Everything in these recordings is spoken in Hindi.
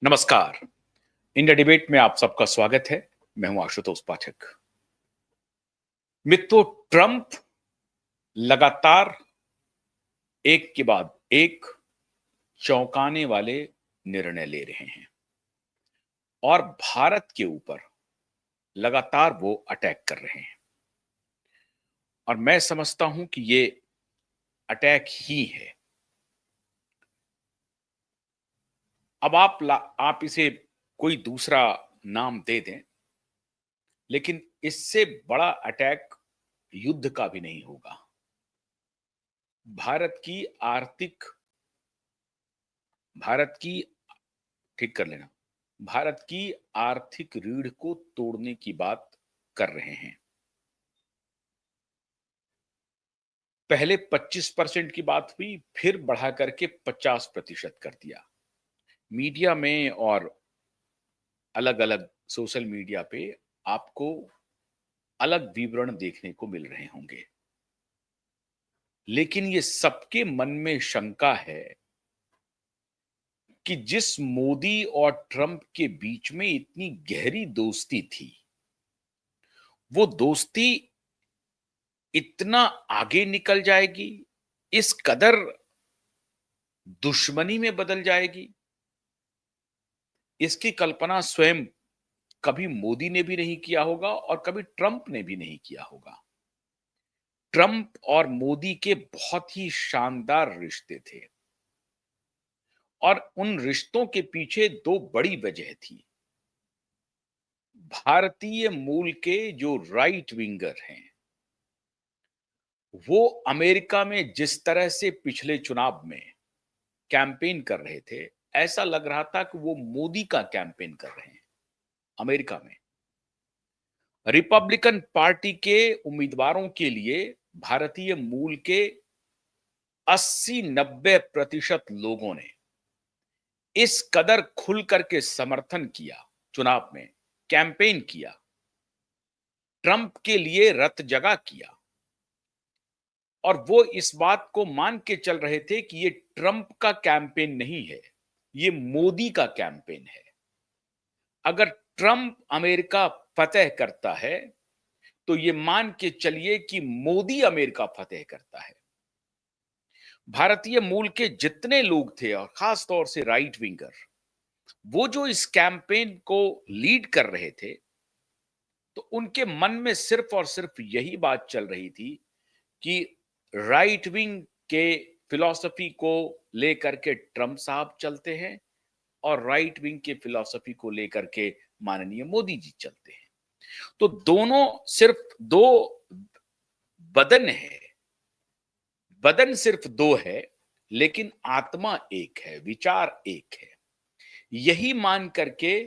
नमस्कार। इंडिया डिबेट में आप सबका स्वागत है। मैं हूं आशुतोष पाठक। मित्रों, ट्रंप लगातार एक के बाद एक चौंकाने वाले निर्णय ले रहे हैं और भारत के ऊपर लगातार वो अटैक कर रहे हैं और मैं समझता हूं कि ये अटैक ही है। अब आप इसे कोई दूसरा नाम दे दें, लेकिन इससे बड़ा अटैक युद्ध का भी नहीं होगा। भारत की आर्थिक भारत की ठीक कर लेना भारत की आर्थिक रीढ़ को तोड़ने की बात कर रहे हैं। पहले 25% की बात हुई, फिर बढ़ा करके 50% कर दिया। मीडिया में और अलग अलग सोशल मीडिया पे आपको अलग विवरण देखने को मिल रहे होंगे, लेकिन ये सबके मन में शंका है कि जिस मोदी और ट्रंप के बीच में इतनी गहरी दोस्ती थी, वो दोस्ती इतना आगे निकल जाएगी, इस कदर दुश्मनी में बदल जाएगी, इसकी कल्पना स्वयं कभी मोदी ने भी नहीं किया होगा और कभी ट्रंप ने भी नहीं किया होगा। ट्रंप और मोदी के बहुत ही शानदार रिश्ते थे और उन रिश्तों के पीछे दो बड़ी वजह थी। भारतीय मूल के जो राइट विंगर हैं, वो अमेरिका में जिस तरह से पिछले चुनाव में कैंपेन कर रहे थे, ऐसा लग रहा था कि वो मोदी का कैंपेन कर रहे हैं। अमेरिका में रिपब्लिकन पार्टी के उम्मीदवारों के लिए भारतीय मूल के 80-90% लोगों ने इस कदर खुल करके समर्थन किया, चुनाव में कैंपेन किया, ट्रंप के लिए रत जगा किया और वो इस बात को मान के चल रहे थे कि ये ट्रंप का कैंपेन नहीं है, ये मोदी का कैंपेन है। अगर ट्रंप अमेरिका फतेह करता है तो ये मान के चलिए कि मोदी अमेरिका फतेह करता है। भारतीय मूल के जितने लोग थे और खास तौर से राइट विंगर, वो जो इस कैंपेन को लीड कर रहे थे, तो उनके मन में सिर्फ और सिर्फ यही बात चल रही थी कि राइट विंग के फिलॉसफी को लेकर के ट्रंप साहब चलते हैं और राइट विंग के फिलॉसफी को लेकर के माननीय मोदी जी चलते हैं। तो दोनों सिर्फ दो बदन है, बदन सिर्फ दो है, लेकिन आत्मा एक है, विचार एक है। यही मान करके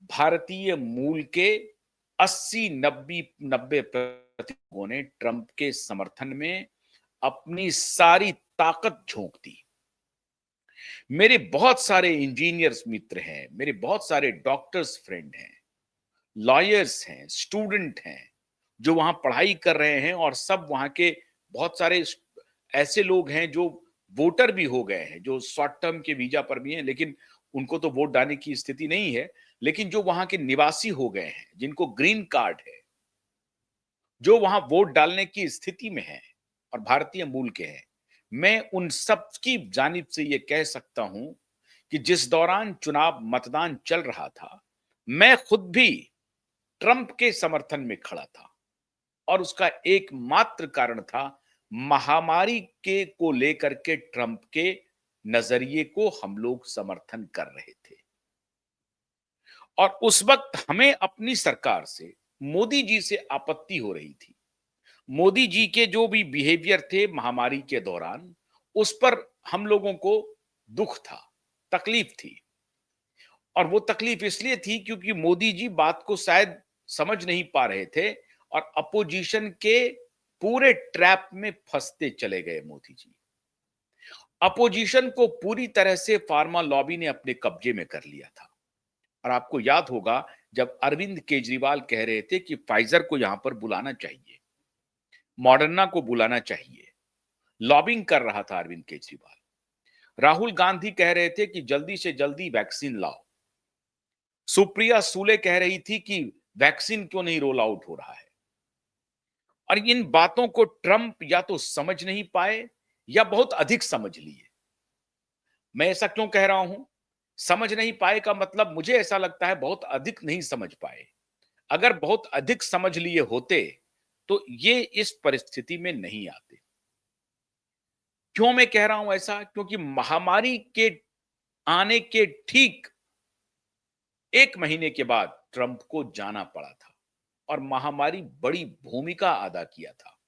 भारतीय मूल के 80-90% लोगों ने ट्रंप के समर्थन में अपनी सारी ताकत झोंक दी। मेरे बहुत सारे इंजीनियर्स मित्र हैं, मेरे बहुत सारे डॉक्टर्स फ्रेंड हैं, लॉयर्स हैं, स्टूडेंट हैं, जो वहां पढ़ाई कर रहे हैं और सब वहां के बहुत सारे ऐसे लोग हैं जो वोटर भी हो गए हैं, जो शॉर्ट टर्म के वीजा पर भी हैं, लेकिन उनको तो वोट डालने की स्थिति नहीं है, लेकिन जो वहां के निवासी हो गए हैं, जिनको ग्रीन कार्ड है, जो वहां वोट डालने की स्थिति में है और भारतीय मूल के हैं, मैं उन सब की जानिब से यह कह सकता हूं कि जिस दौरान चुनाव मतदान चल रहा था, मैं खुद भी ट्रंप के समर्थन में खड़ा था और उसका एकमात्र कारण था महामारी के को लेकर के ट्रंप के नजरिए को हम लोग समर्थन कर रहे थे और उस वक्त हमें अपनी सरकार से, मोदी जी से आपत्ति हो रही थी। मोदी जी के जो भी बिहेवियर थे महामारी के दौरान, उस पर हम लोगों को दुख था, तकलीफ थी और वो तकलीफ इसलिए थी क्योंकि मोदी जी बात को शायद समझ नहीं पा रहे थे और अपोजिशन के पूरे ट्रैप में फंसते चले गए मोदी जी। अपोजिशन को पूरी तरह से फार्मा लॉबी ने अपने कब्जे में कर लिया था और आपको याद होगा जब अरविंद केजरीवाल कह रहे थे कि फाइजर को यहां पर बुलाना चाहिए, मॉडर्ना को बुलाना चाहिए, लॉबिंग कर रहा था अरविंद केजरीवाल। राहुल गांधी कह रहे थे कि जल्दी से जल्दी वैक्सीन लाओ, सुप्रिया सूले कह रही थी कि वैक्सीन क्यों नहीं रोल आउट हो रहा है। और इन बातों को ट्रंप या तो समझ नहीं पाए या बहुत अधिक समझ लिए। मैं ऐसा क्यों कह रहा हूं? समझ नहीं पाए का मतलब मुझे ऐसा लगता है बहुत अधिक नहीं समझ पाए। अगर बहुत अधिक समझ लिए होते तो ये इस परिस्थिति में नहीं आते। क्यों मैं कह रहा हूं ऐसा? क्योंकि महामारी के आने के ठीक 1 महीने के बाद ट्रंप को जाना पड़ा था और महामारी बड़ी भूमिका अदा किया था।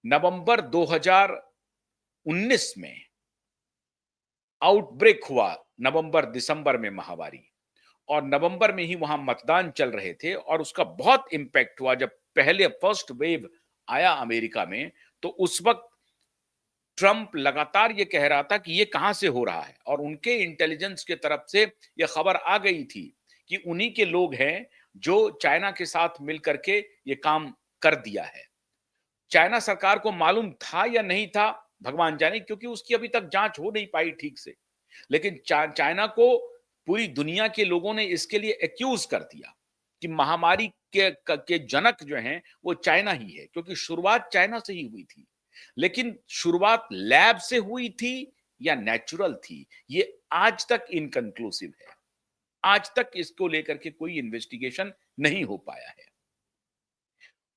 नवंबर 2019 में आउटब्रेक हुआ, नवंबर दिसंबर में महामारी, और नवंबर में ही वहां मतदान चल रहे थे और उसका बहुत इंपैक्ट हुआ जब पहले फर्स्ट वेव आया अमेरिका में। तो उस वक्त ट्रंप लगातार ये कह रहा था कि ये कहां से हो रहा है, और उनके इंटेलिजेंस के तरफ से ये खबर आ गई थी कि उन्हीं के लोग हैं जो चाइना के साथ मिलकर के ये काम कर दिया है। चाइना सरकार को मालूम था या नहीं था, भगवान जाने, क्योंकि उसकी अभी तक जांच हो नहीं पाई ठीक से। लेकिन चाइना को पूरी दुनिया के लोगों ने इसके लिए एक्यूज कर दिया कि महामारी के जनक जो हैं वो चाइना ही है, क्योंकि शुरुआत चाइना से ही हुई थी। लेकिन शुरुआत लैब से हुई थी या नेचुरल थी, ये आज तक इनकंक्लूसिव है। आज तक इसको लेकर के कोई इन्वेस्टिगेशन नहीं हो पाया है।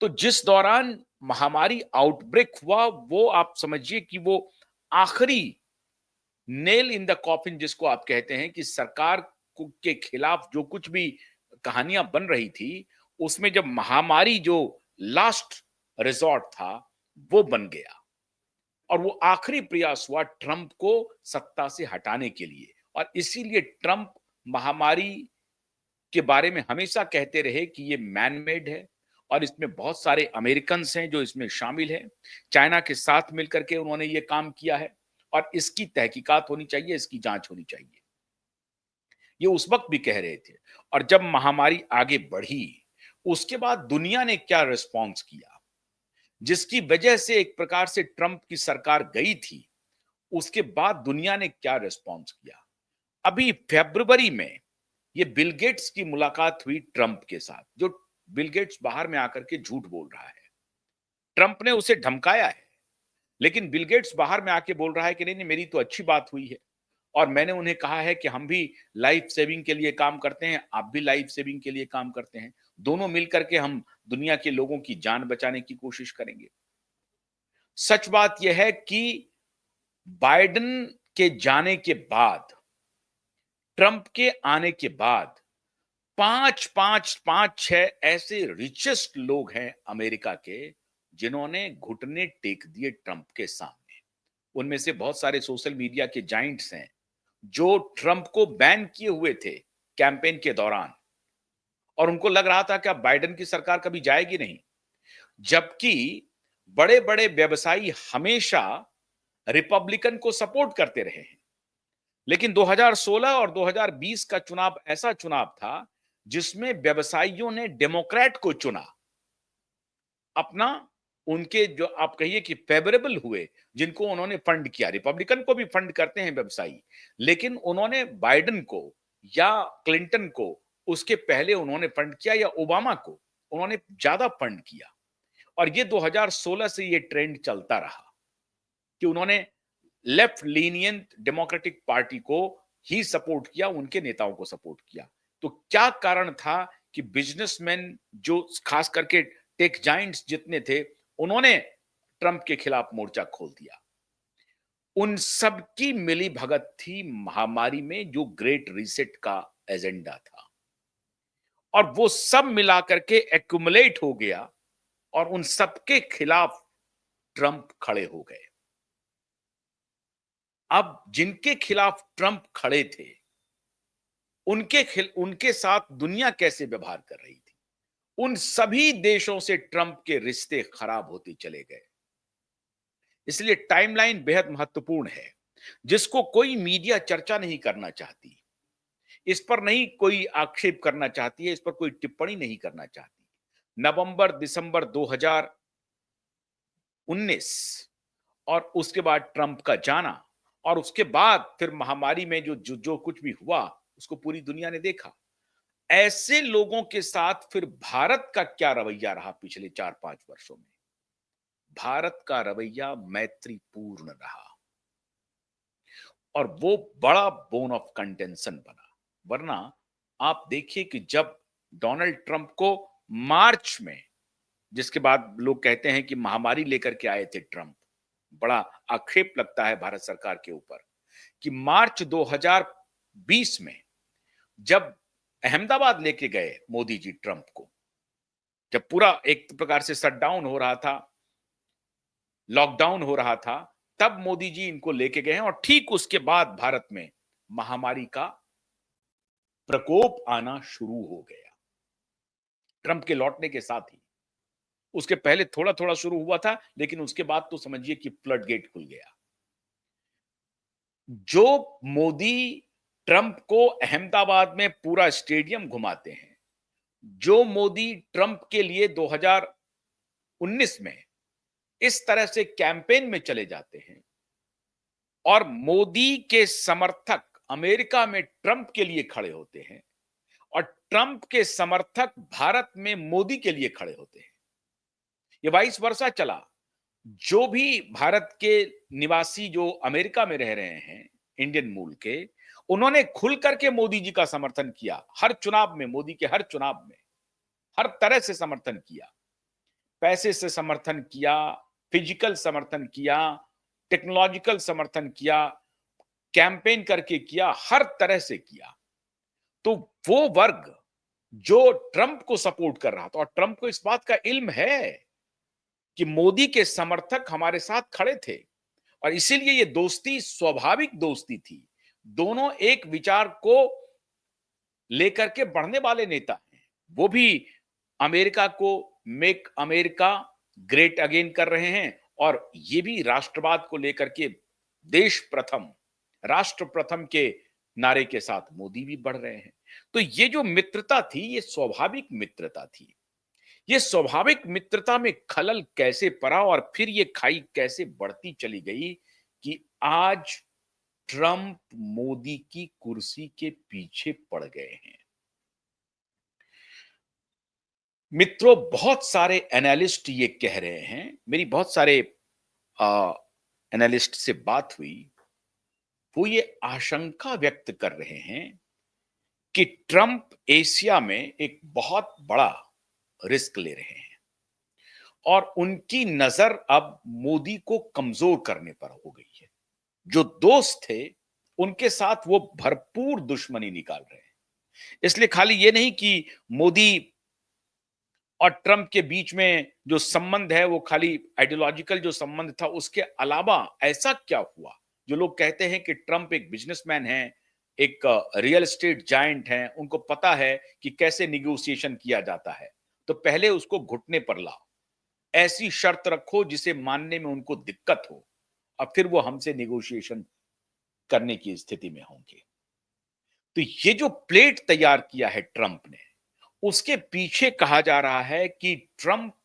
तो जिस दौरान महामारी आउटब्रेक हुआ, वो आप समझिए कि वो आखिरी नेल इन द कॉफिन जिसको आप कहते हैं, कि सरकार के खिलाफ जो कुछ भी कहानियां बन रही थी, उसमें जब महामारी जो लास्ट रिजॉर्ट था वो बन गया, और वो आखिरी प्रयास हुआ ट्रंप को सत्ता से हटाने के लिए। और इसीलिए ट्रंप महामारी के बारे में हमेशा कहते रहे कि ये मैन मेड है, और इसमें बहुत सारे अमेरिकन हैं जो इसमें शामिल हैं। चाइना के साथ मिलकर के उन्होंने ये काम किया है, और इसकी तहकीकात होनी चाहिए, इसकी जांच होनी चाहिए। ये उस वक्त भी कह रहे थे। और जब महामारी आगे बढ़ी, उसके बाद दुनिया ने क्या रिस्पॉन्स किया, जिसकी वजह से एक प्रकार से ट्रंप की सरकार गई थी, उसके बाद दुनिया ने क्या रिस्पॉन्स किया। अभी फरवरी में ये बिल गेट्स की मुलाकात हुई ट्रंप के साथ, जो बिल गेट्स बाहर में आकर के झूठ बोल रहा है। ट्रंप ने उसे धमकाया है, लेकिन बिल गेट्स बाहर में आके बोल रहा है कि नहीं नहीं, मेरी तो अच्छी बात हुई है, और मैंने उन्हें कहा है कि हम भी लाइफ सेविंग के लिए काम करते हैं, आप भी लाइफ सेविंग के लिए काम करते हैं, दोनों मिलकर के हम दुनिया के लोगों की जान बचाने की कोशिश करेंगे। सच बात यह है कि बाइडेन के जाने के बाद, ट्रंप के आने के बाद, पांच छह ऐसे रिचेस्ट लोग हैं अमेरिका के जिन्होंने घुटने टेक दिए ट्रंप के सामने। उनमें से बहुत सारे सोशल मीडिया के जाइंट्स हैं जो ट्रंप को बैन किए हुए थे कैंपेन के दौरान, और उनको लग रहा था कि अब बाइडेन की सरकार कभी जाएगी नहीं। जबकि बड़े बड़े व्यवसायी हमेशा रिपब्लिकन को सपोर्ट करते रहे हैं। लेकिन 2016 और 2020 का चुनाव ऐसा चुनाव था जिसमें व्यवसायियों ने डेमोक्रेट को चुना अपना, उनके जो आप कहिए कि फेवरेबल हुए, जिनको उन्होंने फंड किया। रिपब्लिकन को भी फंड करते हैं व्यवसायी, लेकिन उन्होंने बाइडेन को या क्लिंटन को उसके पहले उन्होंने फंड किया, या ओबामा को उन्होंने ज्यादा फंड किया। और ये 2016 से ये ट्रेंड चलता रहा कि उन्होंने लेफ्ट लीनियंट डेमोक्रेटिक पार्टी को ही सपोर्ट किया, उनके नेताओं को सपोर्ट किया। तो क्या कारण था कि बिजनेसमैन जो खास करके टेक जाइंट्स जितने थे, उन्होंने ट्रंप के खिलाफ मोर्चा खोल दिया। उन सब की मिली भगत थी महामारी में, जो ग्रेट रीसेट का एजेंडा था, और वो सब मिला करके एक्यूमुलेट हो गया, और उन सबके खिलाफ ट्रंप खड़े हो गए। अब जिनके खिलाफ ट्रंप खड़े थे, उनके साथ दुनिया कैसे व्यवहार कर रही थी। उन सभी देशों से ट्रंप के रिश्ते खराब होते चले गए। इसलिए टाइमलाइन बेहद महत्वपूर्ण है, जिसको कोई मीडिया चर्चा नहीं करना चाहती, इस पर नहीं कोई आक्षेप करना चाहती है, इस पर कोई टिप्पणी नहीं करना चाहती। नवंबर दिसंबर 2019 और उसके बाद ट्रंप का जाना, और उसके बाद फिर महामारी में जो जो, जो कुछ भी हुआ, उसको पूरी दुनिया ने देखा। ऐसे लोगों के साथ फिर भारत का क्या रवैया रहा पिछले 4-5 वर्षों में? भारत का रवैया मैत्रीपूर्ण रहा और वो बड़ा बोन ऑफ कंटेंशन बना। वरना आप देखिए कि जब डोनाल्ड ट्रंप को मार्च में, जिसके बाद लोग कहते हैं कि महामारी लेकर के आए थे ट्रंप, बड़ा आक्षेप लगता है भारत सरकार के ऊपर कि मार्च 2020 में जब अहमदाबाद लेके गए मोदी जी ट्रंप को, जब पूरा एक प्रकार से शटडाउन हो रहा था, लॉकडाउन हो रहा था, तब मोदी जी इनको लेके गए हैं और ठीक उसके बाद भारत में महामारी का प्रकोप आना शुरू हो गया ट्रंप के लौटने के साथ ही। उसके पहले थोड़ा-थोड़ा शुरू हुआ था, लेकिन उसके बाद तो समझिए कि फ्लड गेट खुल गया। जो मोदी ट्रंप को अहमदाबाद में पूरा स्टेडियम घुमाते हैं, जो मोदी ट्रंप के लिए 2019 में इस तरह से कैंपेन में चले जाते हैं और मोदी के समर्थक अमेरिका में ट्रंप के लिए खड़े होते हैं और ट्रंप के समर्थक भारत में मोदी के लिए खड़े होते हैं, ये वाइस वर्सा चला। जो भी भारत के निवासी जो अमेरिका में रह रहे हैं इंडियन मूल के, उन्होंने खुल करके मोदी जी का समर्थन किया हर चुनाव में, मोदी के हर चुनाव में हर तरह से समर्थन किया, पैसे से समर्थन किया, फिजिकल समर्थन किया, टेक्नोलॉजिकल समर्थन किया, कैंपेन करके किया, हर तरह से किया। तो वो वर्ग जो ट्रंप को सपोर्ट कर रहा था और ट्रंप को इस बात का इल्म है कि मोदी के समर्थक हमारे साथ खड़े थे और इसीलिए ये दोस्ती स्वाभाविक दोस्ती थी। दोनों एक विचार को लेकर के बढ़ने वाले नेता हैं। वो भी अमेरिका को मेक अमेरिका ग्रेट अगेन कर रहे हैं और ये भी राष्ट्रवाद को लेकर के देश प्रथम, राष्ट्र प्रथम के नारे के साथ मोदी भी बढ़ रहे हैं। तो ये जो मित्रता थी, ये स्वाभाविक मित्रता थी। ये स्वाभाविक मित्रता में खलल कैसे पड़ा और फिर ये खाई कैसे बढ़ती चली गई कि आज ट्रंप मोदी की कुर्सी के पीछे पड़ गए हैं। मित्रों, बहुत सारे एनालिस्ट ये कह रहे हैं, मेरी बहुत सारे एनालिस्ट से बात हुई, वो ये आशंका व्यक्त कर रहे हैं कि ट्रंप एशिया में एक बहुत बड़ा रिस्क ले रहे हैं और उनकी नजर अब मोदी को कमजोर करने पर हो गई है। जो दोस्त थे, उनके साथ वो भरपूर दुश्मनी निकाल रहे हैं। इसलिए खाली ये नहीं कि मोदी और ट्रंप के बीच में जो संबंध है वो खाली आइडियोलॉजिकल जो संबंध था, उसके अलावा ऐसा क्या हुआ? जो लोग कहते हैं कि ट्रंप एक बिजनेसमैन है, एक रियल एस्टेट जायंट है, उनको पता है कि कैसे निगोशिएशन किया जाता है। तो पहले उसको घुटने पर लाओ, ऐसी शर्त रखो जिसे मानने में उनको दिक्कत हो, और फिर वो हमसे निगोशिएशन करने की स्थिति में होंगे। तो ये जो प्लेट तैयार किया है ट्रंप ने, उसके पीछे कहा जा रहा है कि ट्रंप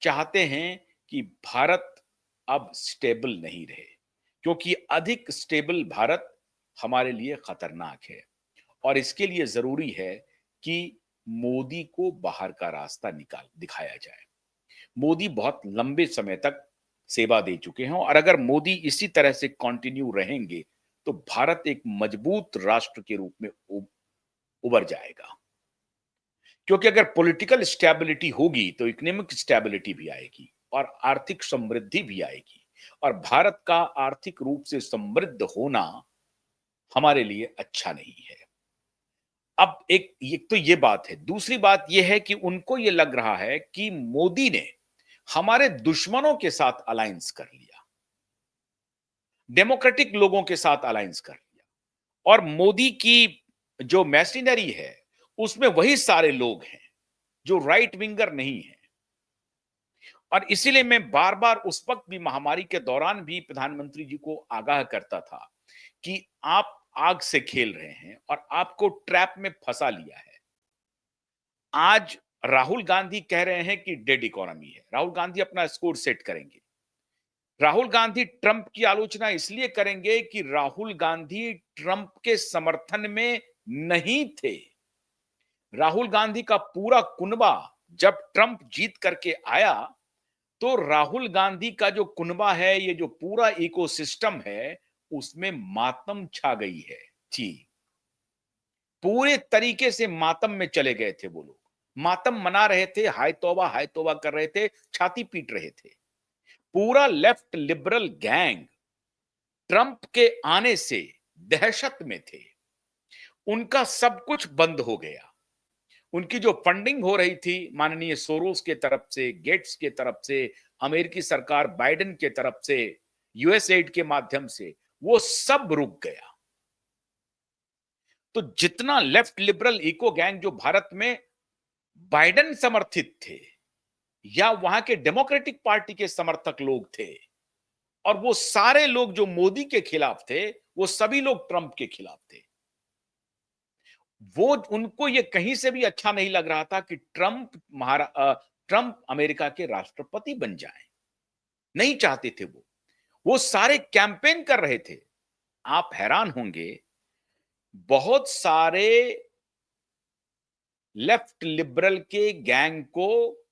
चाहते हैं कि भारत अब स्टेबल नहीं रहे, क्योंकि अधिक स्टेबल भारत हमारे लिए खतरनाक है और इसके लिए जरूरी है कि मोदी को बाहर का रास्ता निकाल दिखाया जाए। मोदी बहुत लंबे समय तक सेवा दे चुके हैं और अगर मोदी इसी तरह से कंटिन्यू रहेंगे तो भारत एक मजबूत राष्ट्र के रूप में उभर जाएगा। क्योंकि अगर पॉलिटिकल स्टेबिलिटी होगी तो इकोनॉमिक स्टेबिलिटी भी आएगी और आर्थिक समृद्धि भी आएगी और भारत का आर्थिक रूप से समृद्ध होना हमारे लिए अच्छा नहीं है। अब एक तो ये बात है, दूसरी बात ये है कि उनको ये लग रहा है कि मोदी ने हमारे दुश्मनों के साथ अलायंस कर लिया, डेमोक्रेटिक लोगों के साथ अलायंस कर लिया और मोदी की जो मैशिनरी है उसमें वही सारे लोग हैं जो राइट विंगर नहीं है। और इसीलिए मैं बार बार उस वक्त भी महामारी के दौरान भी प्रधानमंत्री जी को आगाह करता था कि आप आग से खेल रहे हैं और आपको ट्रैप में फंसा लिया है। आज राहुल गांधी कह रहे हैं कि डेड इकोनॉमी है, राहुल गांधी अपना स्कोर सेट करेंगे। राहुल गांधी ट्रंप की आलोचना इसलिए करेंगे कि राहुल गांधी ट्रंप के समर्थन में नहीं थे, राहुल गांधी का पूरा कुनबा जब ट्रंप जीत करके आया, तो राहुल गांधी का जो कुनबा है, ये जो पूरा इकोसिस्टम है, उसमें मातम छा गई है। जी, पूरे तरीके से मातम में चले गए थे वो लोग। मातम मना रहे थे, हाय तौबा कर रहे थे, छाती पीट रहे थे। पूरा लेफ्ट लिबरल गैंग ट्रंप के आने से दहशत में थे। उनका सब कुछ बंद हो गया। उनकी जो फंडिंग हो रही थी माननीय सोरोस के तरफ से, गेट्स के तरफ से, अमेरिकी सरकार बाइडेन के तरफ से, यूएसएड के माध्यम से, वो सब रुक गया। तो जितना लेफ्ट लिबरल इको गैंग जो भारत में बाइडेन समर्थित थे या वहां के डेमोक्रेटिक पार्टी के समर्थक लोग थे, और वो सारे लोग जो मोदी के खिलाफ थे, वो सभी लोग ट्रंप के खिलाफ थे। वो उनको ये कहीं से भी अच्छा नहीं लग रहा था कि ट्रंप अमेरिका के राष्ट्रपति बन जाए। नहीं चाहते थे वो सारे कैंपेन कर रहे थे। आप हैरान होंगे, बहुत सारे लेफ्ट लिबरल के गैंग को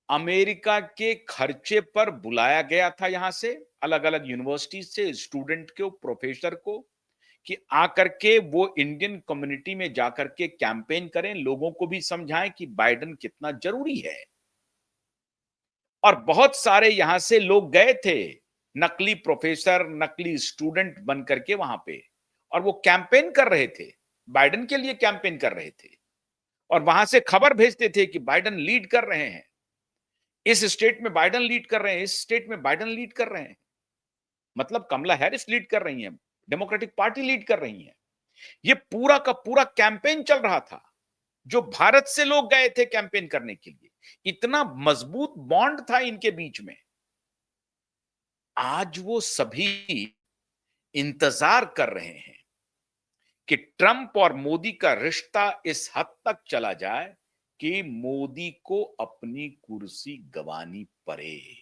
अमेरिका के खर्चे पर बुलाया गया था, यहां से अलग अलग यूनिवर्सिटी से स्टूडेंट को, प्रोफेसर को, कि आकर के वो इंडियन कम्युनिटी में जाकर के कैंपेन करें, लोगों को भी समझाएं कि बाइडेन कितना जरूरी है। और बहुत सारे यहां से लोग गए थे, नकली प्रोफेसर, नकली स्टूडेंट बन करके वहां पे, और वो कैंपेन कर रहे थे, बाइडेन के लिए कैंपेन कर रहे थे, और वहां से खबर भेजते थे कि बाइडेन लीड कर रहे हैं, इस स्टेट में बाइडेन लीड कर रहे हैं, इस स्टेट में बाइडेन लीड कर रहे हैं। मतलब कमला हैरिस लीड कर रही हैं, डेमोक्रेटिक पार्टी लीड कर रही है। ये पूरा का पूरा कैंपेन चल रहा था, जो भारत से लोग गए थे कैंपेन करने के लिए। इतना मजबूत बॉन्ड था इनके बीच में। आज वो सभी इंतजार कर रहे हैं कि ट्रंप और मोदी का रिश्ता इस हद तक चला जाए कि मोदी को अपनी कुर्सी गंवानी पड़े।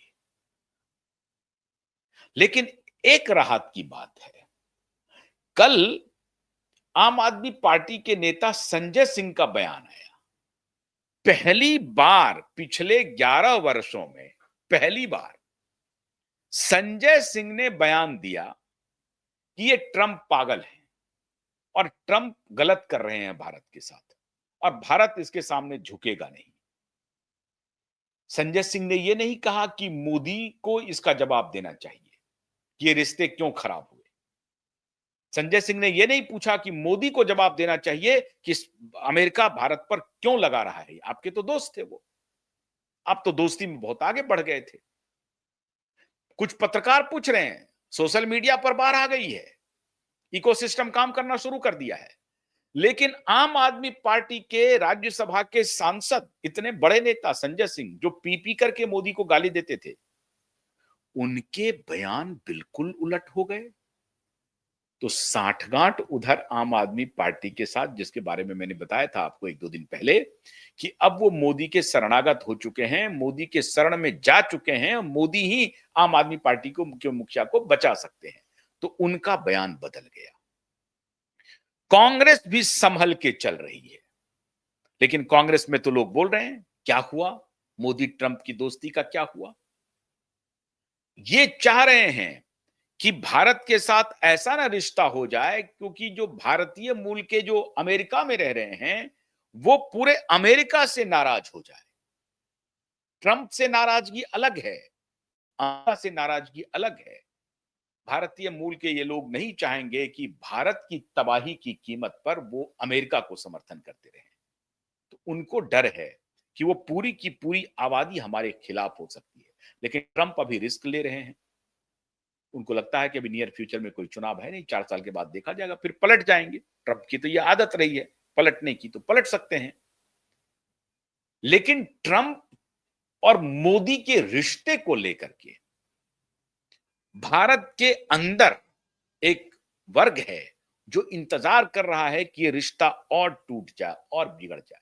लेकिन एक राहत की बात है, कल आम आदमी पार्टी के नेता संजय सिंह का बयान आया। पहली बार पिछले 11 वर्षों में पहली बार संजय सिंह ने बयान दिया कि ये ट्रंप पागल है और ट्रंप गलत कर रहे हैं भारत के साथ, और भारत इसके सामने झुकेगा नहीं। संजय सिंह ने यह नहीं कहा कि मोदी को इसका जवाब देना चाहिए कि ये रिश्ते क्यों खराब हुए। संजय सिंह ने यह नहीं पूछा कि मोदी को जवाब देना चाहिए कि अमेरिका भारत पर क्यों लगा रहा है, आपके तो दोस्त थे वो, आप तो दोस्ती में बहुत आगे बढ़ गए थे। कुछ पत्रकार पूछ रहे हैं, सोशल मीडिया पर बाहर आ गई है, इकोसिस्टम काम करना शुरू कर दिया है। लेकिन आम आदमी पार्टी के राज्यसभा के सांसद, इतने बड़े नेता संजय सिंह, जो पी पी करके मोदी को गाली देते थे, उनके बयान बिल्कुल उलट हो गए। तो साठगांठ उधर आम आदमी पार्टी के साथ, जिसके बारे में मैंने बताया था आपको एक दो दिन पहले, कि अब वो मोदी के शरणागत हो चुके हैं, मोदी के शरण में जा चुके हैं, मोदी ही आम आदमी पार्टी को, मुख्य मुखिया को बचा सकते हैं। तो उनका बयान बदल गया। कांग्रेस भी संभल के चल रही है, लेकिन कांग्रेस में तो लोग बोल रहे हैं क्या हुआ, मोदी ट्रंप की दोस्ती का क्या हुआ। ये चाह रहे हैं कि भारत के साथ ऐसा ना रिश्ता हो जाए, क्योंकि जो भारतीय मूल के जो अमेरिका में रह रहे हैं, वो पूरे अमेरिका से नाराज हो जाए। ट्रंप से नाराजगी अलग है, अमेरिका से नाराजगी अलग है। भारतीय मूल के ये लोग नहीं चाहेंगे कि भारत की तबाही की कीमत पर वो अमेरिका को समर्थन करते रहे। तो उनको डर है कि वो पूरी की पूरी आबादी हमारे खिलाफ हो सकती है। लेकिन ट्रंप अभी रिस्क ले रहे हैं। उनको लगता है कि अभी नियर फ्यूचर में कोई चुनाव है नहीं, 4 साल के बाद देखा जाएगा, फिर पलट जाएंगे। ट्रंप की तो ये आदत रही है पलटने की, तो पलट सकते हैं। लेकिन ट्रंप और मोदी के रिश्ते को लेकर के भारत के अंदर एक वर्ग है जो इंतजार कर रहा है कि ये रिश्ता और टूट जाए और बिगड़ जाए।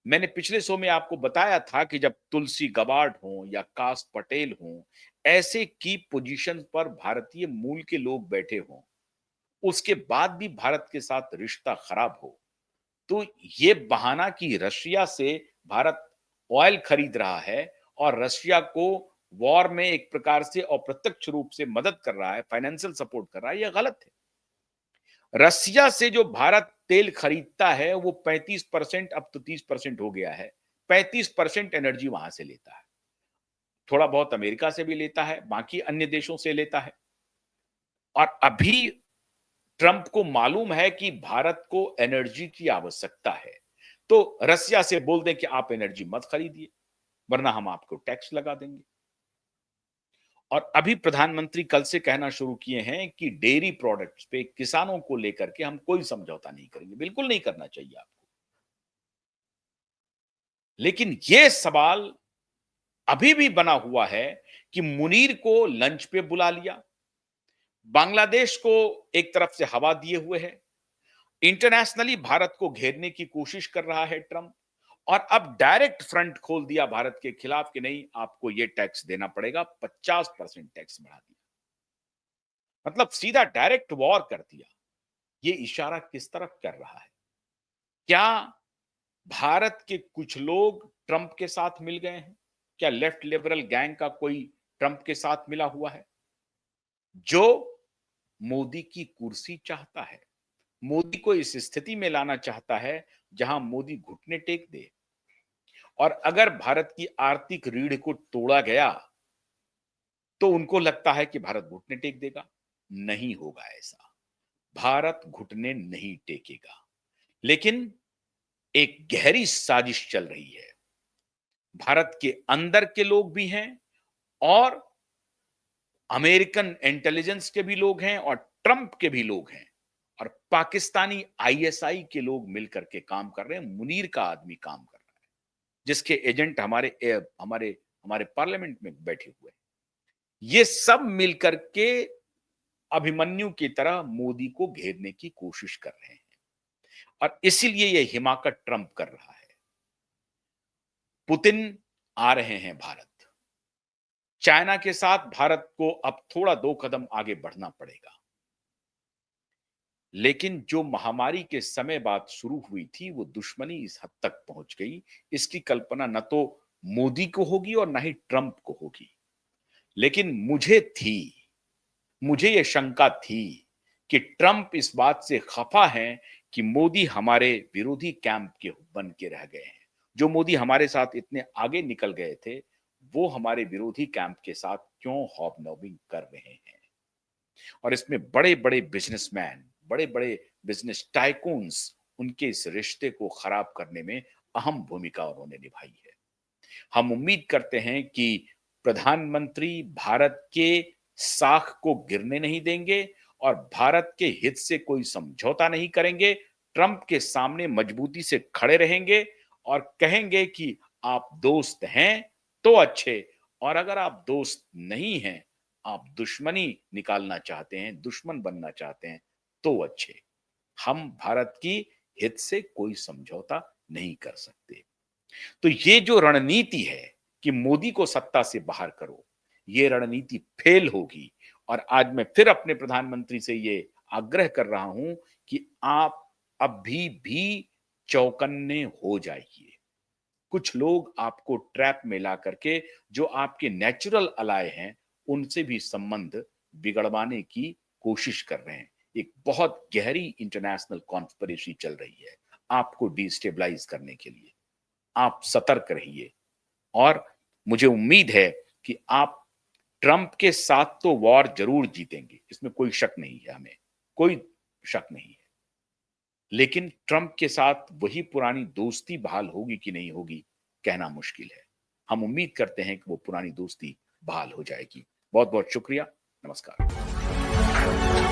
मैंने पिछले शो में आपको बताया था कि जब तुलसी गबार्ड हो या काश पटेल हो, ऐसे की पोजीशन पर भारतीय मूल के लोग बैठे हों, उसके बाद भी भारत के साथ रिश्ता खराब हो, तो ये बहाना कि रशिया से भारत ऑयल खरीद रहा है और रशिया को वॉर में एक प्रकार से अप्रत्यक्ष रूप से मदद कर रहा है, फाइनेंशियल सपोर्ट कर रहा है, ये गलत है। रसिया से जो भारत तेल खरीदता है वो 35% अब तो 30% हो गया है। 35% एनर्जी वहां से लेता है। थोड़ा बहुत अमेरिका से भी लेता है, बाकी अन्य देशों से लेता है। और अभी ट्रंप को मालूम है कि भारत को एनर्जी की आवश्यकता है, तो रसिया से बोल दें कि आप एनर्जी मत खरीदिए, वरना हम आपको टैक्स लगा देंगे। और अभी प्रधानमंत्री कल से कहना शुरू किए हैं कि डेयरी प्रोडक्ट्स पे किसानों को लेकर के हम कोई समझौता नहीं करेंगे। बिल्कुल नहीं करना चाहिए आपको। लेकिन यह सवाल अभी भी बना हुआ है कि मुनीर को लंच पे बुला लिया, बांग्लादेश को एक तरफ से हवा दिए हुए है, इंटरनेशनली भारत को घेरने की कोशिश कर रहा है ट्रंप, और अब डायरेक्ट फ्रंट खोल दिया भारत के खिलाफ कि नहीं, आपको यह टैक्स देना पड़ेगा। 50% टैक्स बढ़ा दिया, मतलब सीधा डायरेक्ट वॉर कर दिया। ये इशारा किस तरफ कर रहा है? क्या भारत के कुछ लोग ट्रंप के साथ मिल गए हैं? क्या लेफ्ट लिबरल गैंग का कोई ट्रंप के साथ मिला हुआ है, जो मोदी की कुर्सी चाहता है, मोदी को इस स्थिति में लाना चाहता है जहां मोदी घुटने टेक दे? और अगर भारत की आर्थिक रीढ़ को तोड़ा गया तो उनको लगता है कि भारत घुटने टेक देगा। नहीं होगा ऐसा, भारत घुटने नहीं टेकेगा। लेकिन एक गहरी साजिश चल रही है। भारत के अंदर के लोग भी हैं और अमेरिकन इंटेलिजेंस के भी लोग हैं और ट्रंप के भी लोग हैं और पाकिस्तानी आईएसआई के लोग मिलकर के काम कर रहे हैं। मुनीर का आदमी काम कर रहा है, जिसके एजेंट हमारे हमारे पार्लियामेंट में बैठे हुए हैं। ये सब मिलकर के अभिमन्यु की तरह मोदी को घेरने की कोशिश कर रहे हैं और इसीलिए यह हिमाकत ट्रंप कर रहा है। पुतिन आ रहे हैं भारत। चाइना के साथ भारत को अब थोड़ा 2 कदम आगे बढ़ना पड़ेगा। लेकिन जो महामारी के समय बात शुरू हुई थी, वो दुश्मनी इस हद तक पहुंच गई, इसकी कल्पना न तो मोदी को होगी और न ही ट्रंप को होगी। लेकिन मुझे यह शंका थी कि ट्रंप इस बात से खफा हैं कि मोदी हमारे विरोधी कैंप के बन के रह गए हैं। जो मोदी हमारे साथ इतने आगे निकल गए थे, वो हमारे विरोधी कैंप के साथ क्यों हॉबनॉबिंग कर रहे हैं? और इसमें बड़े-बड़े बिजनेसमैन, बड़े-बड़े बिजनेस टाइकून्स, उनके इस रिश्ते को खराब करने में अहम भूमिका उन्होंने निभाई है। हम उम्मीद करते हैं कि प्रधानमंत्री भारत के साख को गिरने नहीं देंगे और भारत के हित से कोई समझौता नहीं करेंगे। ट्रंप के सामने मजबूती से खड़े रहेंगे और कहेंगे कि आप दोस्त हैं तो अच्छे, और अगर आप दोस्त नहीं हैं, आप दुश्मनी निकालना चाहते हैं, दुश्मन बनना चाहते हैं, तो अच्छे। हम भारत की हित से कोई समझौता नहीं कर सकते। तो ये जो रणनीति है कि मोदी को सत्ता से बाहर करो, ये रणनीति फेल होगी। और आज मैं फिर अपने प्रधानमंत्री से ये आग्रह कर रहा हूं कि आप अभी भी चौकन्ने हो जाइए। कुछ लोग आपको ट्रैप में ला करके जो आपके नेचुरल अलाय हैं, उनसे भी संबंध बिगड़वाने की कोशिश कर रहे हैं। एक बहुत गहरी इंटरनेशनल कॉन्स्पिरेसी चल रही है आपको डिस्टेबलाइज करने के लिए। आप सतर्क रहिए और मुझे उम्मीद है कि आप ट्रंप के साथ तो वॉर जरूर जीतेंगे, इसमें कोई शक नहीं है, हमें कोई शक नहीं है। लेकिन ट्रंप के साथ वही पुरानी दोस्ती बहाल होगी कि नहीं होगी, कहना मुश्किल है। हम उम्मीद करते हैं कि वो पुरानी दोस्ती बहाल हो जाएगी। बहुत बहुत शुक्रिया। नमस्कार।